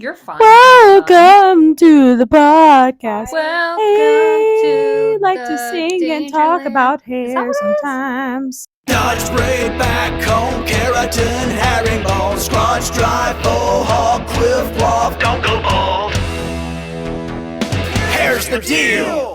You're fine. Welcome to the podcast. Welcome Hey, to like the to sing and talk Dangerland. about Is that hair what it is? sometimes. Dodge braid, backcomb, keratin, herringbone, scrunch, dry, faux hog, quiff, waft, don't go bald. Hair's the deal.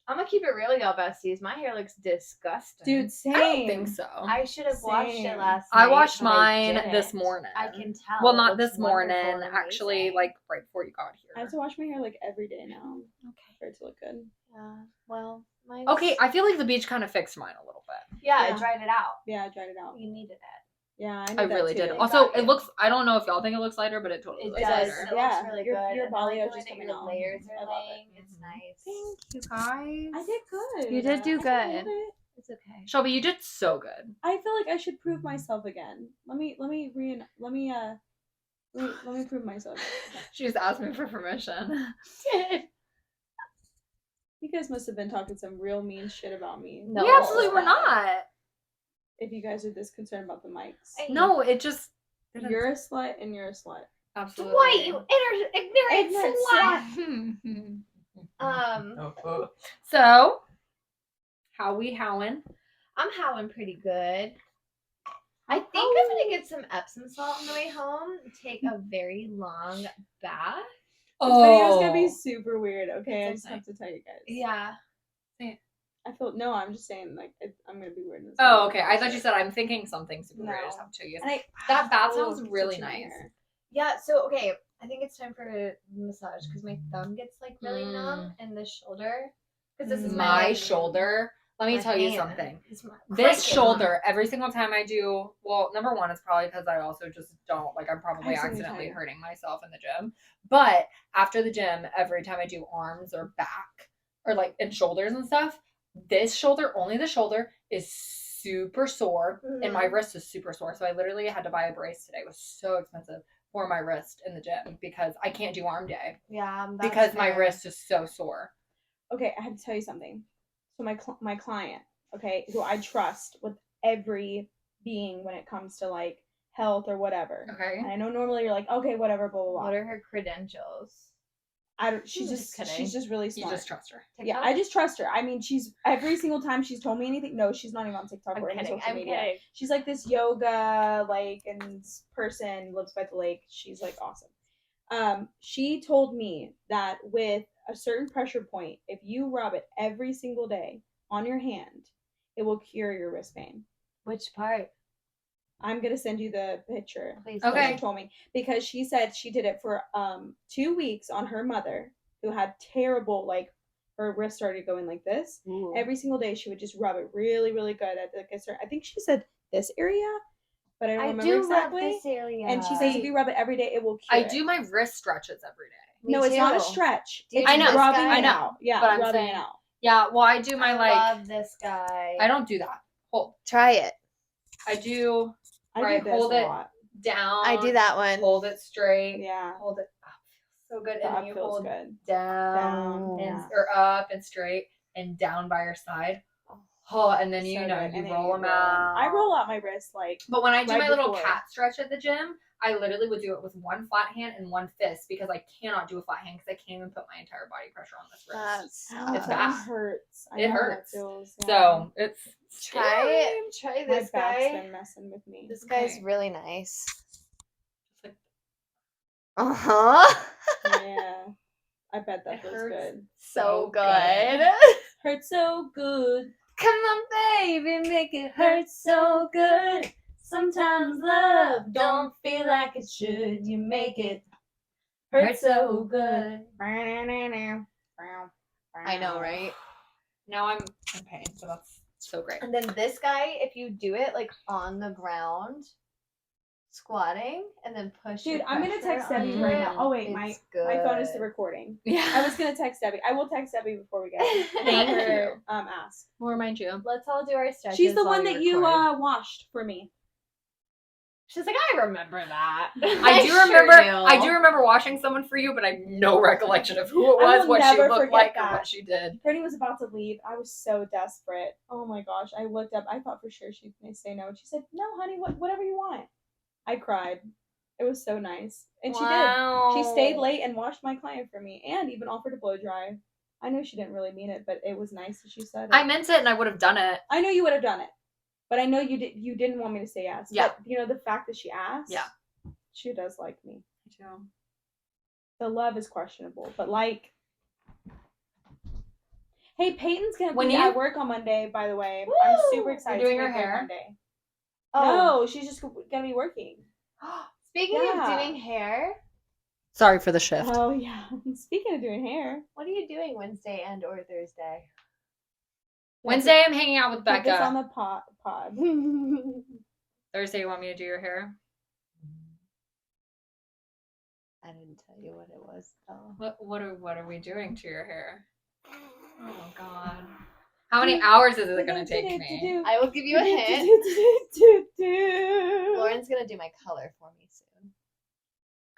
I'm gonna keep it real, y'all besties. My hair looks disgusting. Dude, same. I don't think so. I should have washed Same. it last night. I washed but I mine didn't. this morning. I can tell. Well, It not looks this morning. wonderful and Actually, amazing. like right before you got I have here. to wash my hair like every day now Okay. for it to look good. Yeah. Well, mine's... Okay, I feel like the beach kind of fixed mine a little bit. Yeah, Yeah. it dried it out. Yeah, I dried it out. You needed it. Yeah, I need that really too. did. It Also, got it you. looks. I don't know if y'all think it looks lighter, but it totally It looks does. lighter. It Yeah, looks really your- good. your and I like balayage the way is that coming your out. layers I are love laying. It's nice. Thank you guys. I did good. You did do I can good. hold it. It's okay. Shelby, you did so good. I feel like I should prove myself again. Let me prove myself. She just asked me for permission. You guys must have been talking some real mean shit about me. No. We absolutely were not. If you guys are this concerned about the mics. No, it just. You're a slut and you're a slut. Absolutely. Why, you ignorant Ignorant slut? So, how we howin'? I'm howling pretty good. I think I'm gonna get some Epsom salt on the way home. Take a very long bath. This video's gonna be super weird. Okay, I It's just have to tell you guys. Yeah. I feel no. I'm just saying like I'm gonna be weird. In this Oh, video. okay. I thought you said I'm thinking something super weird. I just No. have to tell you. And That bath Oh, sounds really touching my nice. hair. Yeah, so okay, I think it's time for a massage because my thumb gets like really numb and the shoulder. Because this is My like, shoulder. Let me my tell you hand. something. It's my- This cranking. shoulder, every single time I do, well, number one, it's probably because I also just don't, like, I'm probably Every single accidentally time. hurting myself in the gym. But after the gym, every time I do arms or back or like and shoulders and stuff, this shoulder, only the shoulder, is super sore and my wrist is super sore. So I literally had to buy a brace today. It was so expensive for my wrist in the gym because I can't do arm day Yeah, because my fair. wrist is so sore. Okay, I have to tell you something. So my client, okay, who I trust with every being when it comes to like health or whatever. Okay. And I know normally you're like, okay, whatever, blah blah blah. What are her credentials? I don't. She's I'm just just kidding. she's just really You smart. just trust her. Yeah, TikTok? I just trust her. I mean, she's every single time she's told me anything. No, she's not even on TikTok I'm or any kidding. social I'm media. kidding. She's like this yoga like and person lives by the lake. She's like awesome. She told me that with a certain pressure point, if you rub it every single day on your hand, it will cure your wrist pain. Which part? I'm gonna send you the picture. Please. That Okay. she told me because she said she did it for 2 weeks on her mother who had terrible like her wrist started going like this. Ooh. Every single day she would just rub it really really good at like a certain, I think she said this area, but I don't I remember do exactly. love this area. And she says if you rub it every day, it will I cure. do my wrist stretches every day. Me No, it's not a too. stretch. Do you It's I know, rubbing I it know, out. Yeah, but I'm rubbing saying- it out. Yeah, well, I do my I like. love this guy. I don't do that. Hold. Try it. I do I Right, do this hold a it. lot. down. I do that one. Hold it straight. Yeah, Hold it up. So good. And that then you feels hold good. down, Down, and yeah. or up and straight and down by your side. Oh, and then So you know good. you And then roll them them. out. I roll out my wrist like But when I do right my little before. cat stretch at the gym, I literally would do it with one flat hand and one fist because I cannot do a flat hand because I can't even put my entire body pressure on this wrist. That's It's that bad. one hurts. I It know how hurts. feels, yeah. So it's Try My this back's guy. been messing with me. This guy's Okay. really nice. Just like Uh huh. Yeah, I bet that It feels hurts. good. So So good. good. Hurts so good. Come on, baby, make it hurt so good. Sometimes love don't feel like it should. You make it hurt so good. I know, right? now I'm in pain, so that's so great. And then this guy, if you do it like on the ground, squatting, and then push. Dude, your I'm gonna pressure text Debbie onto right it, now. Oh wait, it's my phone is good. still recording. Yeah. I was gonna text Debbie. I will text Debbie before we go. And Thank have her, you. ask. We'll remind you. Let's all do our stretches. She's the while one we that you record. washed for me. She's like, I remember that. I do sure remember. do. I do remember washing someone for you, but I have no recollection of who it I was, will what she never looked forget like, that. or what she did. Brittany was about to leave. I was so desperate. Oh my gosh. I looked up. I thought for sure she'd say no. And she said, no, honey, whatever you want. I cried. It was so nice. And she did. Wow. She stayed late and watched my client for me and even offered to blow dry. I know she didn't really mean it, but it was nice that she said it. I meant it and I would have done it. I know you would have done it. But I know you didn't want me to say yes. Yeah. But you know, the fact that she asked, Yeah. she does like me. Me too. The love is questionable, but like, hey, Peyton's gonna When be you- at work on Monday. By the way, I'm super Woo! excited. You're doing to her meet her hair? Monday. Oh, No, she's just gonna be working. speaking of Yeah. doing hair, Sorry for the shift. Oh yeah. Speaking of doing hair, what are you doing Wednesday and or Thursday? Wednesday, I'm hanging out with put this on Becca. the pod. Thursday, you want me to do your hair? I didn't tell you what it was though. What are we doing to your hair? Oh God. How many hours is it gonna take me? I will give you a hint. hint. Lauren's gonna do my color for me soon.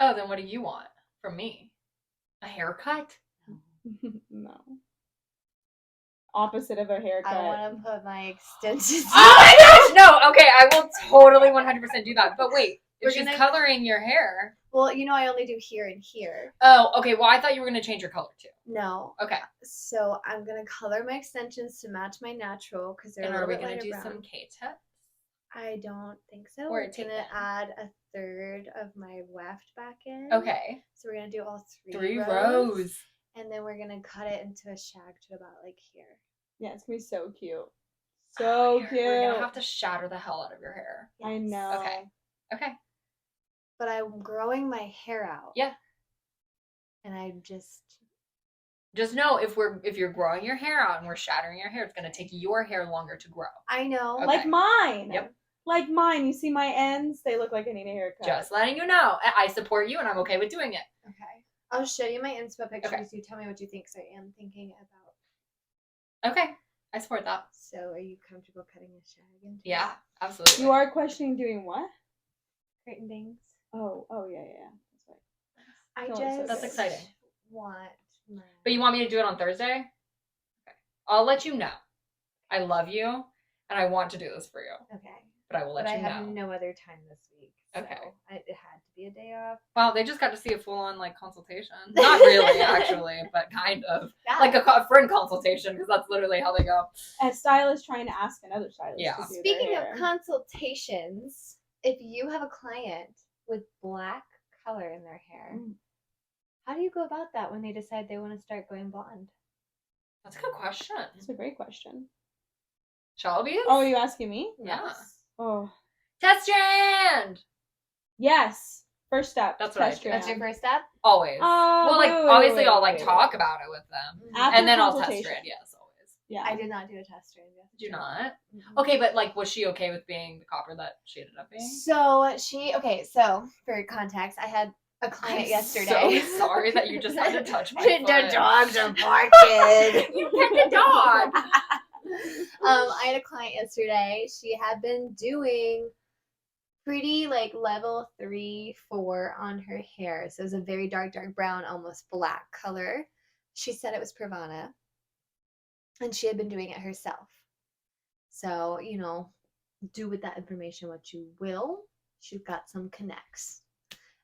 Oh, then what do you want from me? A haircut? No. Opposite of a haircut. I want to put my extensions. Oh my gosh, no. Okay, I will totally 100% do that. But wait, We're if she's gonna- coloring your hair. Well, you know I only do here and here. Oh, okay. Well, I thought you were gonna change your color too. No. Okay. So I'm gonna color my extensions to match my natural because they're And a are little we bit gonna lighter do brown. some K-tip? I don't think so. Or We're take gonna them. add a third of my weft back in. Okay. So we're gonna do all three 3 rows, rows. and then we're gonna cut it into a shag to about like here. Yeah, it's gonna be so cute. Oh, So We're cute. gonna have to shatter the hell out of your hair. I Yes. know. Okay. Okay. But I'm growing my hair out. Yeah. And I just Just know if you're growing your hair out and we're shattering your hair, it's gonna take your hair longer to grow. I know. Okay. Like mine. Yep. Like mine. You see my ends? They look like I need a haircut. Just letting you know. I support you and I'm okay with doing it. Okay. I'll show you my inspo pictures. Okay. You tell me what you think. So I am thinking about. Okay. I support that. So are you comfortable cutting a shag into Yeah, absolutely. You are questioning doing what? curtain bangs? Oh, yeah. That's right. I Oh, just so That's exciting. want my. But you want me to do it on Thursday? Okay. I'll let you know. I love you and I want to do this for you. Okay. But I will let But I you have know. no other time this week. Okay. So it had to be a day off. Wow, they just got to see a full-on like consultation. Not really, actually, but kind of Yeah. like a friend consultation because that's literally how they go. A stylist trying to ask another stylist. Yeah. To do Speaking their of hair. consultations, if you have a client with black color in their hair, Mm. how do you go about that when they decide they want to start going blonde? That's a good question. That's a great question. Shelby? Oh, are you asking me? Yeah. Oh, Test strand! yes. First step. That's what I test do. That's your strand. first step? Always. Well, like, wait, obviously wait, I'll like wait. talk about it with them. After And then I'll test consultation. strand, yes, always. Yeah. I did not do a test strand. Did you not? Mhm. Okay, but like, was she okay with being the copper that she ended up being? So for context, I had a client yesterday. So sorry that you just had to touch my foot. The dogs are barking. You pet the dog. I had a client yesterday. She had been doing pretty like level 3, 4 on her hair. So it was a very dark brown, almost black color. She said it was Pravana. And she had been doing it herself. So, do with that information what you will. She's got some connects.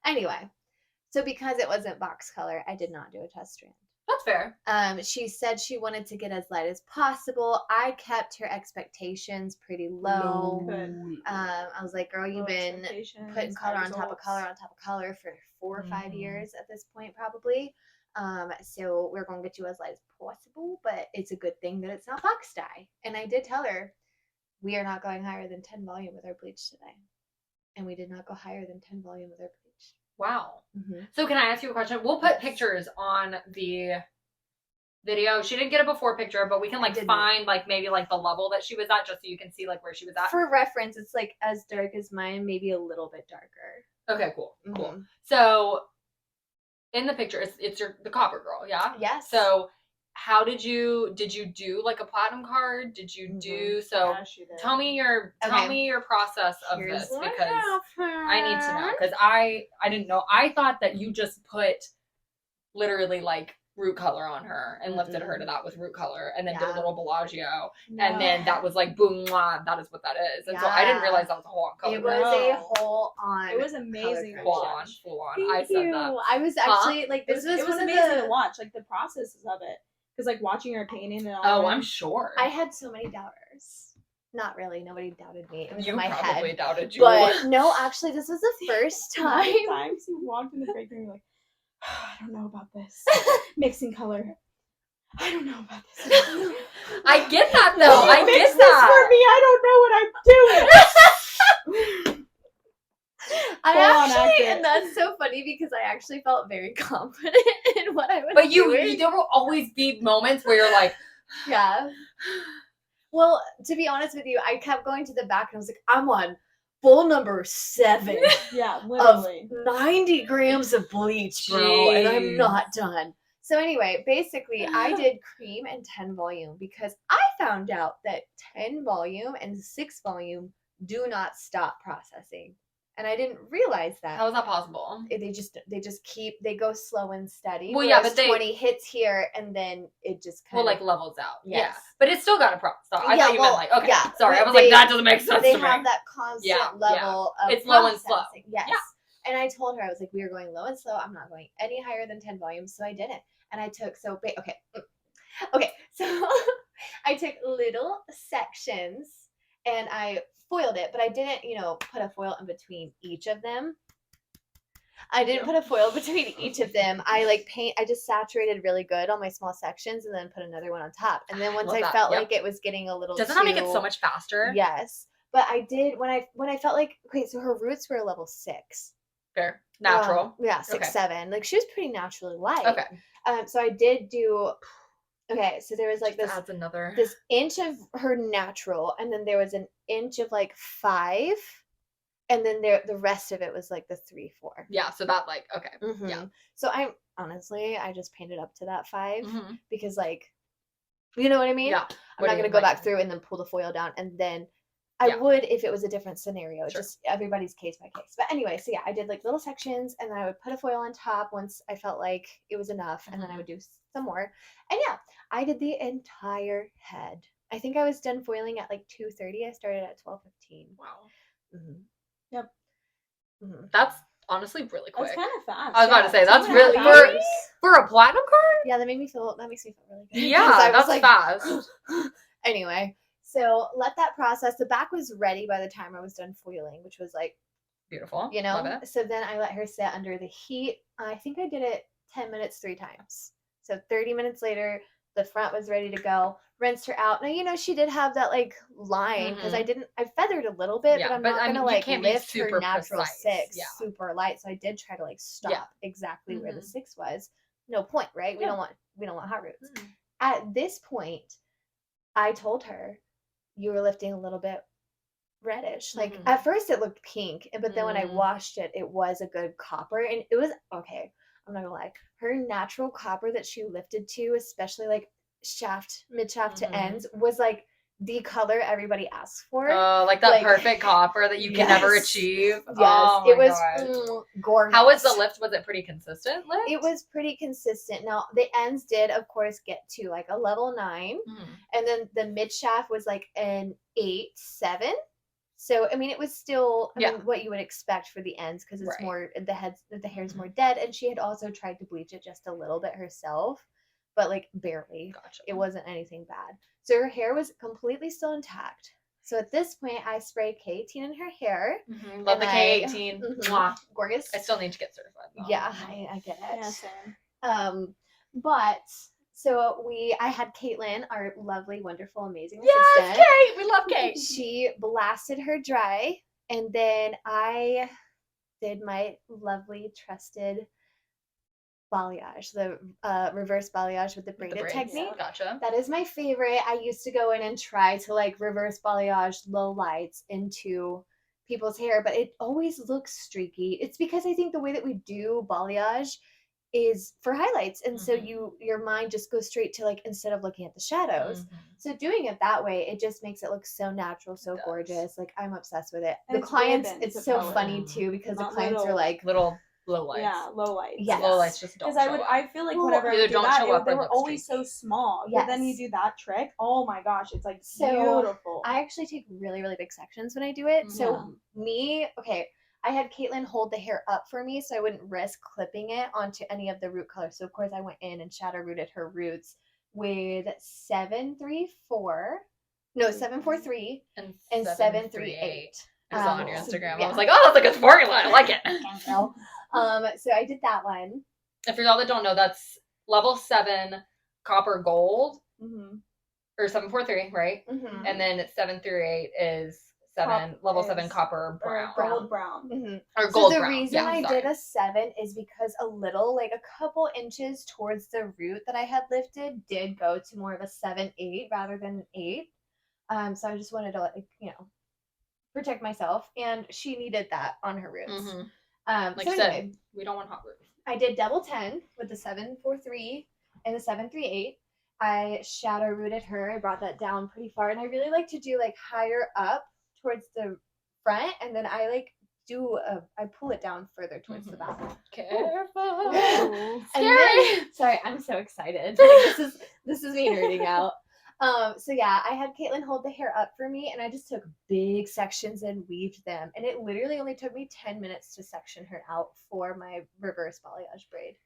Anyway, so because it wasn't box color, I did not do a test strand. That's fair. She said she wanted to get as light as possible. I kept her expectations pretty low. Good. I was like, girl, you've Low been expectations, putting color high on top of results. color on top of color for 4 or 5 Mhm. years at this point, probably. So we're going to get you as light as possible, but it's a good thing that it's not box dye. And I did tell her, we are not going higher than 10 volume with our bleach today. And we did not go higher than 10 volume with our bleach. Wow. Mm-hmm. So can I ask you a question? We'll put Yes. pictures on the video. She didn't get a before picture, but we can like didn't. find like maybe like the level that she was at just so you can see like where she was at. For reference, it's like as dark as mine, maybe a little bit darker. Okay, cool. Cool. Mhm. So in the picture, it's the copper girl, yeah? Yes. So how did you do like a platinum card? Did you do so Yeah, she did. tell me your process of Here's this what because I need to know because I didn't know. I thought that you just put literally like root color on her and lifted her to that with root color and then did a Yeah. little Bellagio. No. And then that was like boom, mwah, that is what that is. And so I didn't Yeah. realize that was a whole on color. It was No. a whole on. It was amazing. color to full correction. on, watch. full on. Thank I said you. that. I was Huh? actually like, It this was was one amazing of to the. watch, like the processes of it, because like watching her painting and all. Oh, that. I'm sure. I had so many doubters. Not really. Nobody doubted me. It was you in my probably head. doubted you. But no, actually, this was the first How many time. times you walked in the break room, you're like, I don't know about this mixing color. I don't know about this. I get that though. I Mix get this that. for me. I don't know what I'm doing. I Full on actually, accurate. and that's so funny because I actually felt very confident in what I was But doing. there will always be moments where you're like, Yeah. Well, to be honest with you, I kept going to the back and I was like, I'm on bowl number 7 Yeah, of literally. 90 grams of bleach, bro, and I'm Jeez. not done. So anyway, basically, I did cream and 10 volume because I found out that 10 volume and 6 volume do not stop processing. And I didn't realize that. how is that possible? They go slow and steady. Well, yeah, whereas but 20 hits here and then it just kind Well, of like levels out. Yeah. Yes. But it's still got a process. I Yeah, thought you well, meant like, okay, yeah, sorry. I but was like, they- that doesn't make sense they to me. have that constant Yeah, level of It's low and slow. processing. Yes. Yeah. And I told her, I was like, we are going low and slow. I'm not going any higher than 10 volumes. So I didn't. And I took, okay. So I took little sections and I foiled it, but I didn't, put a foil in between each of them. I didn't put a foil between each of them. I just saturated really good on my small sections and then put another one on top. And then once Love I that. felt Yep. like it was getting a little Doesn't that make it too- so much faster? Yes. But I did when I felt like, okay, so her roots were a level 6. Fair. Natural. Yeah, 6, Okay. 7. Like she was pretty naturally light. Okay. So I did do. Okay, so there was like Just adds another. this inch of her natural, and then there was an inch of like 5, and then the rest of it was like the 3, 4. Yeah. So that like okay. Yeah. So I just painted up to that 5 Mhm. because like, you know what I mean? Yeah. I'm not gonna go back through and then pull the foil down, and then I Yeah. would if it was a different scenario. Sure. Just everybody's case by case. But anyway, so yeah, I did like little sections, and then I would put a foil on top once I felt like it was enough, and then I Mhm. would do some more. And yeah, I did the entire head. I think I was done foiling at like 2:30. I started at 12:15. Wow. Mm-hmm. Yep. Mm-hmm. That's honestly really quick. That's kind of fast. I was about to say, that's 2.5 really- hours. For a platinum card? Yeah, that makes me feel really good. 'cause Yeah, I was that's like, fast. Anyway, so let that process. The back was ready by the time I was done foiling, which was like, Beautiful. you know. Love it. So then I let her sit under the heat. I think I did it 10 minutes 3 times. So 30 minutes later, the front was ready to go. Rinsed her out. Now, she did have that like line because I feathered a little bit, Yeah, but I'm but not I gonna mean, you like can't be lift her super natural precise, 6 yeah. super light. So I did try to like stop exactly where the Mhm. 6 was. No point, right? We Yeah. don't want hot roots. Mhm. At this point, I told her you were lifting a little bit reddish. Like Mhm. at first it looked pink, but then when I Mm. washed it, it was a good copper, and it was okay. I'm not gonna lie. Her natural copper that she lifted to, especially like mid shaft to Mhm. ends, was like the color everybody asks for. Oh, like that Like- perfect copper that you can never Yes. achieve. Yes, Oh, it my was God. gorgeous. How was the lift? Was it pretty consistent lift? It was pretty consistent. Now the ends did, of course, get to like a level 9. Mhm. And then the mid shaft was like an 8, 7. So I mean, it was still what you would expect for the ends because it's Right. more the hair's Mhm. more dead. And she had also tried to bleach it just a little bit herself, but like barely. Gotcha. It wasn't anything bad. So her hair was completely still intact. So at this point, I sprayed K18 in her hair. Mhm. Love And the K18. Mhm. Mwah. Gorgeous. I still need to get certified. Though. Yeah, I get it. Yeah, same. But so I had Caitlin, our lovely, wonderful, amazing Yes, assistant. Kate. We love Kate. She blasted her dry, and then I did my lovely, trusted balayage, the reverse balayage with the With the braided braids. technique. Gotcha. That is my favorite. I used to go in and try to like reverse balayage low lights into people's hair, but it always looks streaky. It's because I think the way that we do balayage is for highlights, and so Mhm. your mind just goes straight to like, instead of looking at the shadows. Mhm. So doing it that way, it just makes it look so natural, so It does. gorgeous. Like I'm obsessed with it. And The it's clients, ribbons it's of so color. funny too because the Not clients are little- like, Little low lights. Yeah, low lights. Yes. Low lights just don't. Because show up. I feel like Well, whenever I either would do don't that, show up they or were look always so streaky. small. But then you Yes. do that trick. Oh my gosh, it's like So, beautiful. I actually take really, really big sections when I do it. So I had Caitlin hold the hair up for me so I wouldn't risk clipping it onto any of the root colors. So of course I went in and shadow rooted her roots with 743 and 738. I saw on your Um, Instagram. yeah. I was like, oh, that's a good formula. I like it. So I did that one. If for y'all that don't know, that's level 7 copper gold Mm-hmm. or 743, right? Mm-hmm. And then 738 is Cop- level 7 is- copper Or brown. gold brown. Mm-hmm. Or So gold the brown. reason Yeah, I sorry. did a 7 is because a couple inches towards the root that I had lifted did go to more of a 7-8 rather than an 8. So I just wanted to protect myself, and she needed that on her roots. Mhm. Like So you said, anyway, we don't want hot roots. I did double 10 with the 743 and the 738. I shadow rooted her. I brought that down pretty far, and I really like to do like higher up towards the front, and then I pull it down further towards the back. Careful. And Scary. then, sorry, I'm so excited. Like, this is me nerding out. So yeah, I had Caitlin hold the hair up for me, and I just took big sections and weaved them, and it literally only took me 10 minutes to section her out for my reverse balayage braid.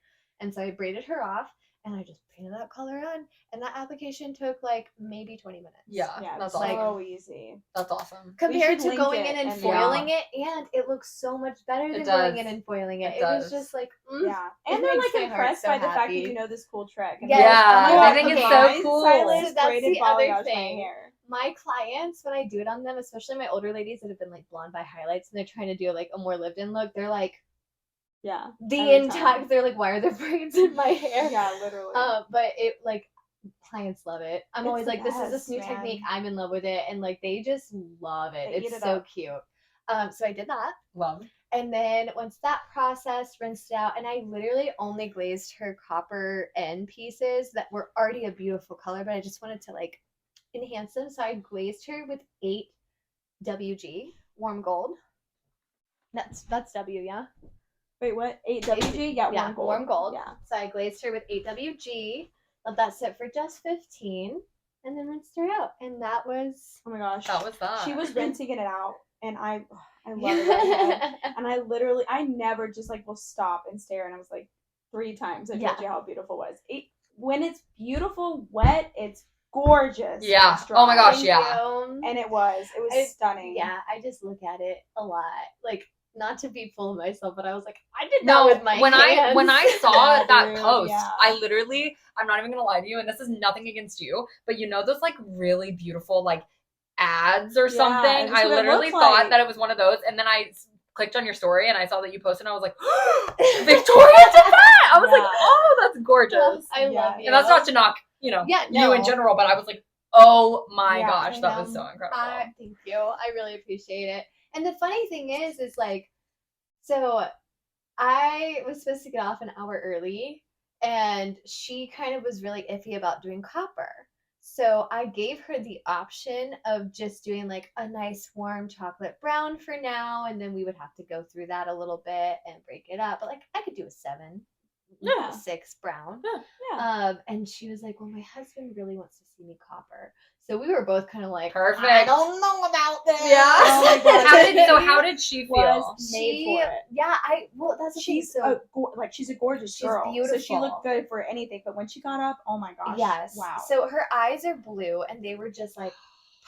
And so I braided her off, and I just painted that color on, and that application took like maybe 20 minutes. Yeah, Yeah, that's it's awesome. so easy. That's awesome. Compared should to link going it in and and- foiling it, and it looks so much better It than going in does. and foiling it. It It was does. just like, Yeah, It and they're makes like my heart impressed so by the fact that happy. you know this cool trick. And Yes. they're Yeah, like, "Oh I my think it's God, so cool. Stylist So that's braided the other balayage my thing. hair. my clients, when I do it on them, especially my older ladies that have been like blonde by highlights and they're trying to do like a more lived in look, they're like, Yeah, the every entire, time. they're like, why are there braids in my hair? Yeah, literally. But it like clients love it. I'm It's always the like, this is best, this new man. technique. I'm in love with it, and like they just love it. They eat It's it so up. cute. So I did that, Love. and then once that process rinsed it out, and I literally only glazed her copper end pieces that were already a beautiful color, but I just wanted to like enhance them. So I glazed her with 8 WG warm gold. That's W, yeah. Wait, what? 8WG? Yeah, Yeah, warm gold. Yeah. So I glazed her with 8 WG, let that sit for just 15, and then rinsed her out. And that was Oh my gosh. That was that. She was rinsing it out, and I love it. Redhead. And I never just like will stop and stare, and I was like 3 times. I told Yeah. you how beautiful it was. When it's beautiful wet, it's gorgeous. Yeah. when it's dry. Oh my gosh, Thank yeah. you. And it was stunning. Yeah, I just look at it a lot. Like, not to be full of myself, but I was like, I did that No, with my when hands. I saw Yeah, that dude, post, yeah. I literally, I'm not even gonna lie to you, and this is nothing against you, but you know those like really beautiful like ads or Yeah, something. that's I what it literally looked thought like. that it was one of those, and then I clicked on your story and I saw that you posted, and I was like, Victoria did that. I was like, Yeah. oh, that's gorgeous. I love Yeah. you. And that's not to knock, Yeah, you in no. general, but I was like, oh my Yeah, gosh, I that know. was so incredible. Thank you. I really appreciate it. And the funny thing is like, so I was supposed to get off an hour early, and she kind of was really iffy about doing copper. So I gave her the option of just doing like a nice warm chocolate brown for now, and then we would have to go through that a little bit and break it up. But like I could do a 7, Yeah. 6 brown. Yeah. And she was like, well, my husband really wants to see me copper. So we were both kind of like, Perfect. I don't know about this. Yeah. Oh my God. How did she feel? Was made She, for it. yeah, that's the She's thing. So she's a gorgeous She's girl. So she beautiful. looked good for anything. But when she got up, oh my gosh. yes, Wow. So her eyes are blue, and they were just like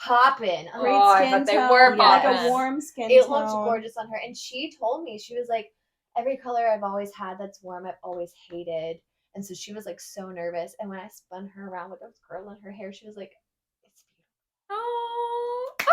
popping. Oh, Great I skin bet they tone, were like popping. a warm skin It tone. looked gorgeous on her, and she told me, she was like, every color I've always had that's warm, I've always hated. And so she was like so nervous. And when I spun her around with those curls in her hair, she was like, it's beautiful. Oh, I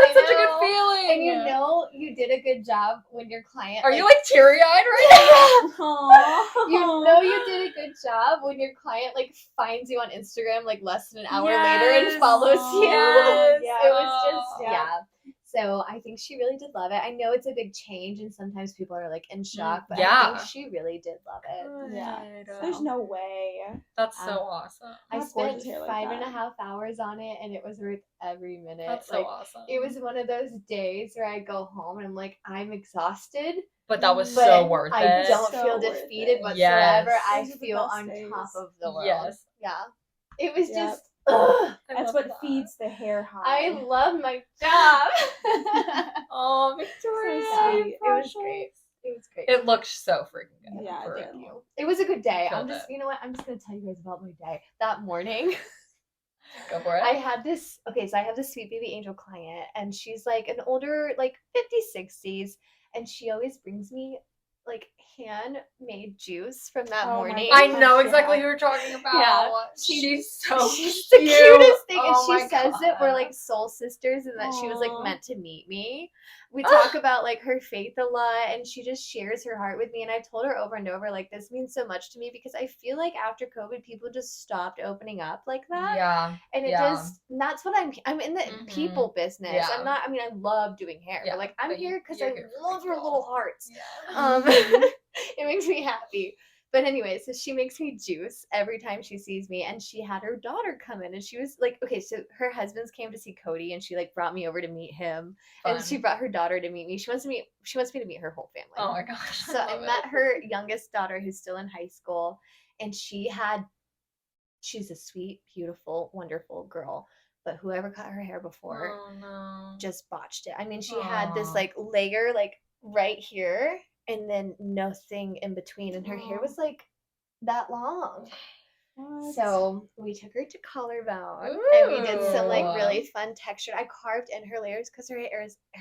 that's such a good know. feeling. And you know, you did a good job when your client. Are you like teary eyed right Aww. You know you did a good job when your client like finds you on Instagram like less than an hour later and Yes. follows you. Yes. It was just Oh. yeah. So I think she really did love it. I know it's a big change and sometimes people are like in shock, but I Yeah. think she really did love it. Yeah. now? There's no way. That's so awesome. I Have spent gorgeous hair like 5.5 hours on it and it was worth every minute. That's so Like, awesome. it was one of those days where I go home and I'm like, I'm exhausted, But that was But so worth I it. don't So feel worth defeated it. whatsoever. Yes. I Those are the feel best on days. top of the world. Yes. Yeah. It was Yep. just, ugh. I That's love what that. feeds the hair high. I love my job. Oh, Victoria. So sweet. It was great. It was great. It looked so freaking good. Yeah, it for did. real. It was a good day. Killed it. You know what? I'm just going to tell you guys about my day. That morning, Go for it. I had this, so I have this sweet baby angel client, and she's like an older, like 50s, 60s, and she always brings me like handmade juice from that Oh my morning. I gosh, know exactly yeah. who you're talking about. Yeah. She's so She's the cute. cutest thing, Oh and my she says that we're God. like soul sisters, and that she was like Aw. meant to meet me. We talk about like her faith a lot, and she just shares her heart with me. And I've told her over and over, like, this means so much to me, because I feel like after COVID, people just stopped opening up like that. Yeah. And it Yeah. just, and that's what I'm in the Mhm. people business. Yeah. I'm not, I mean, I love doing hair, Yeah, but like, I'm but here because you're I here for love her people. little hearts. Yeah. It makes me happy. But anyway, so she makes me juice every time she sees me, and she had her daughter come in, and she was like, okay, so her husband's came to see Cody, and she like brought me over to meet him, and she Fun. brought her daughter to meet me. She wants me to meet her whole family. Oh my gosh. So I love met it. her youngest daughter, who's still in high school, and she's a sweet, beautiful, wonderful girl. But whoever cut her hair before Oh no. just botched it. I mean, she had this Aw. like layer like right here, and then nothing in between, and her hair Aw. was like that long. What? So we took her to collarbone, and we did some like Ooh. really fun textured. I carved in her layers because her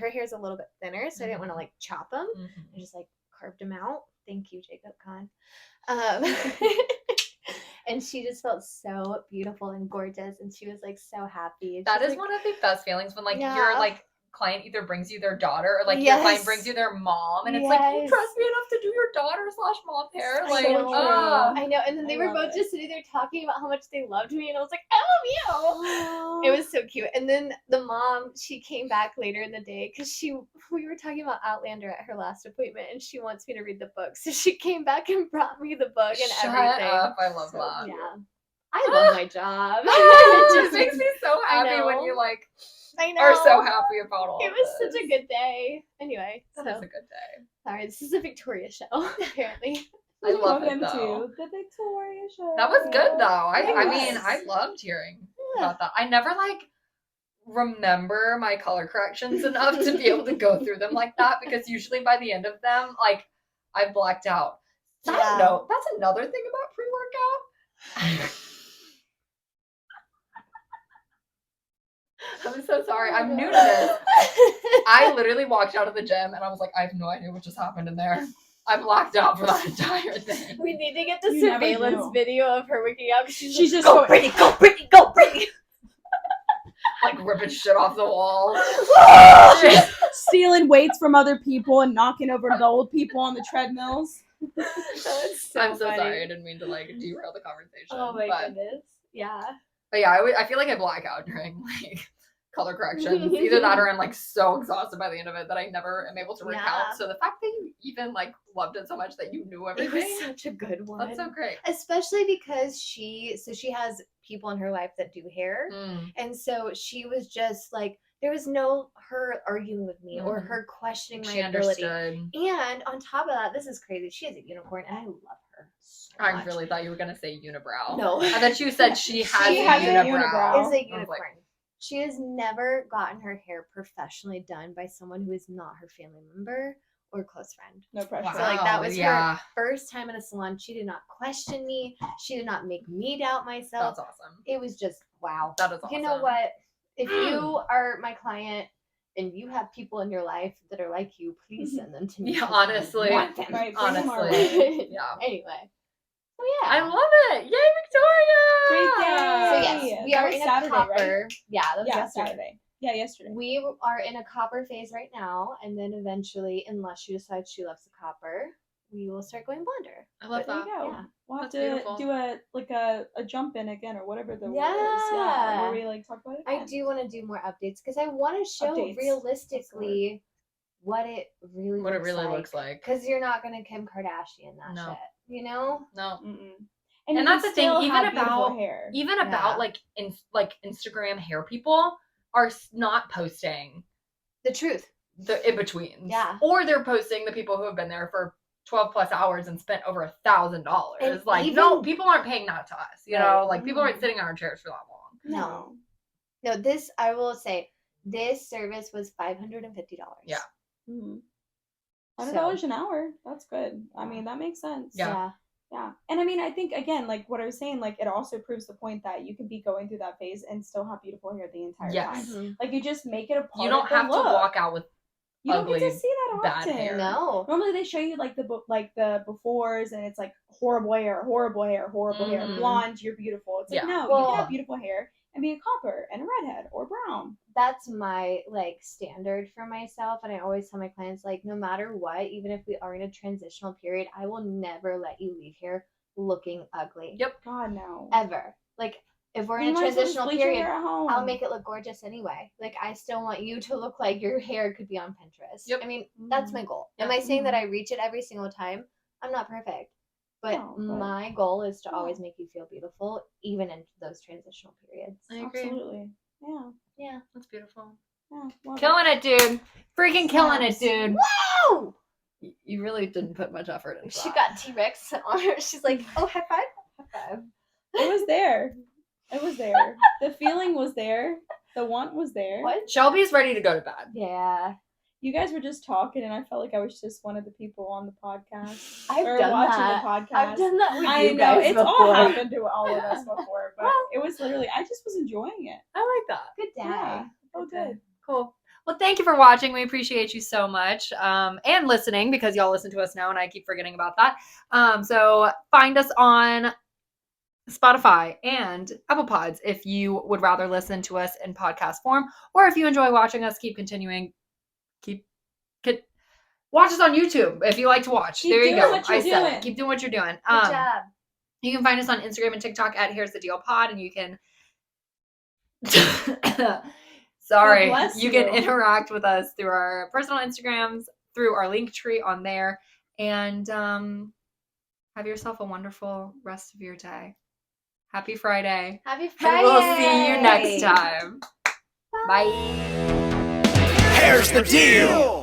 hair is a little bit thinner, so I didn't want to Mhm. like chop them. Mhm. I just like carved them out. Thank you, Jacob Kahn. And she just felt so beautiful and gorgeous, and she was like so happy. And That she's is like, one of the best feelings when like Yeah. your like client either brings you their daughter or like your client Yes. brings you their mom, and it's like, you Yes. trust me enough to do your daughter/mom hair. I Like, know. ah. I know, and then they I were love both it. just sitting there talking about how much they loved me, and I was like, I love you. It was so cute. And then the mom, she came back later in the day because we were talking about Outlander at her last appointment, and she wants me to read the book. So she came back and brought me the book and Shut everything. up. I love So that. Yeah, I love my job. It makes me so I happy when know. you like I know. are so happy about all It of was this. such a good day. Anyway, That so is a good day. sorry, this is a Victoria show apparently. I love it Welcome though. to the Victoria Show. That was good though. I mean, Yes. I loved hearing Yeah. about that. I never like remember my color corrections enough to be able to go through them like that, because usually by the end of them, like I've blacked out. Side Yeah. note, that's another thing about pre-workout. I'm so sorry. I'm new to this. I literally walked out of the gym and I was like, I have no idea what just happened in there. I blacked out for that entire thing. We need to get the You never surveillance know. video of her working out. 'Cause she's She's like, just go going- Brittany, go Brittany, go Brittany. Like ripping shit off the wall. stealing weights from other people and knocking over the old people on the treadmills. That's I'm so funny. sorry. I didn't mean to like derail the conversation. Oh my but, goodness. Yeah. But yeah, I feel like I black out during like color corrections. Either that or I'm like so exhausted by the end of it that I never am able to recount. Yeah. So the fact that you even like loved it so much that you knew It was everything, such a good one. that's so great. Especially because she has people in her life that do hair. Mm. And so she was just like, there was no her arguing with me or Mhm. her questioning my She ability. understood. And on top of that, this is crazy. She is a unicorn, and I love her so I much. really thought you were gonna say unibrow. No. I thought you said she has She a has a unibrow. unibrow. Is a I was like, unicorn. She has never gotten her hair professionally done by someone who is not her family member or close friend. No pressure. wow. So like that was yeah. her first time in a salon. She did not question me. She did not make me doubt myself. That's awesome. It was just wow. That is awesome. You know what? If you are my client and you have people in your life that are like you, please send them to me. Yeah, 'cause I honestly. want them. Right, bring them our Honestly. way. Yeah. Anyway. So yeah. I love it. Yay, Victoria! Great day. So yes, we That are was in Saturday, a copper. right? Yeah, that was Yeah, yesterday. Saturday. Yeah, yesterday. We are in a copper phase right now, and then eventually, unless she decides she loves the copper, we will start going blonder. I love There you that. go. Yeah. We'll have That's to beautiful. do a jump in again or whatever the word is. Yeah. Yeah. Where we like talk about it. I again. do want to do more updates because I want to show Updates. realistically what it really What it looks really like. looks like. Because you're not gonna Kim Kardashian that No. shit, you know? No. Mm-mm. And you that's can the thing, still even have beautiful about- hair. Even Yeah. about like Instagram hair people are not posting The truth. the in-betweens. Yeah. Or they're posting the people who have been there for 12 plus hours and spent over $1,000. And Like, no, even- people aren't paying that to us. You Right. know, like people aren't sitting on our chairs for that long. No. No, this, I will say, this service was $550. Yeah. Mm-hmm. $100 an hour. That's good. I mean, that makes sense. Yeah. Yeah. And I mean, I think, again, like what I was saying, like it also proves the point that you can be going through that phase and still have beautiful hair the entire Yes. time. Mhm. Like you just make it a part You don't of the have look. to walk out with You don't get to ugly, see that bad often. hair. No. Normally they show you like the befores and it's like horrible hair, horrible hair, horrible hair, Mhm. blonde, you're beautiful. It's like Yeah. no, you Well- can have beautiful hair and be a copper and a redhead or brown. That's my like standard for myself, and I always tell my clients, like, no matter what, even if we are in a transitional period, I will never let you leave here looking ugly. Yep. God no. Ever. Like, if we're in You a might as well just transitional bleach your period, hair at home. I'll make it look gorgeous anyway. Like, I still want you to look like your hair could be on Pinterest. Yep. I mean, that's my goal. Am I saying that I reach it every single time? I'm not perfect. But No, but- my goal is to Yeah. always make you feel beautiful, even in those transitional periods. I agree. Absolutely. Yeah. Yeah. That's beautiful. Yeah. love Killing it, dude. Freaking killing it, Snaps. dude. Woo! You really didn't put much effort into She that. got T-Rex on her. She's like, oh, high five. High five. It was there. It was there. The feeling was there. The want was there. What? Shelby's ready to go to bed. Yeah. You guys were just talking, and I felt like I was just one of the people on the podcast. I've or done watching that. the podcast. I've done that with I you know guys it's before. all happened to all of us before, but Well- it was literally I just was enjoying it. I like that. Good day. Yeah. Oh, Okay. good. Cool. Well, thank you for watching. We appreciate you so much. And listening, because y'all listen to us now and I keep forgetting about that. So find us on Spotify and Apple Pods if you would rather listen to us in podcast form, or if you enjoy watching us, keep continuing. Watch us on YouTube if you like to watch. Keep there you doing go. what you're I said it. doing. Keep doing what you're doing. Good job. You can find us on Instagram and TikTok at Here's the Deal Pod, and you can sorry, God bless you can you. interact with us through our personal Instagrams, through our link tree on there, and have yourself a wonderful rest of your day. Happy Friday. Happy And Friday. we'll see you next time. Bye. Here's the deal.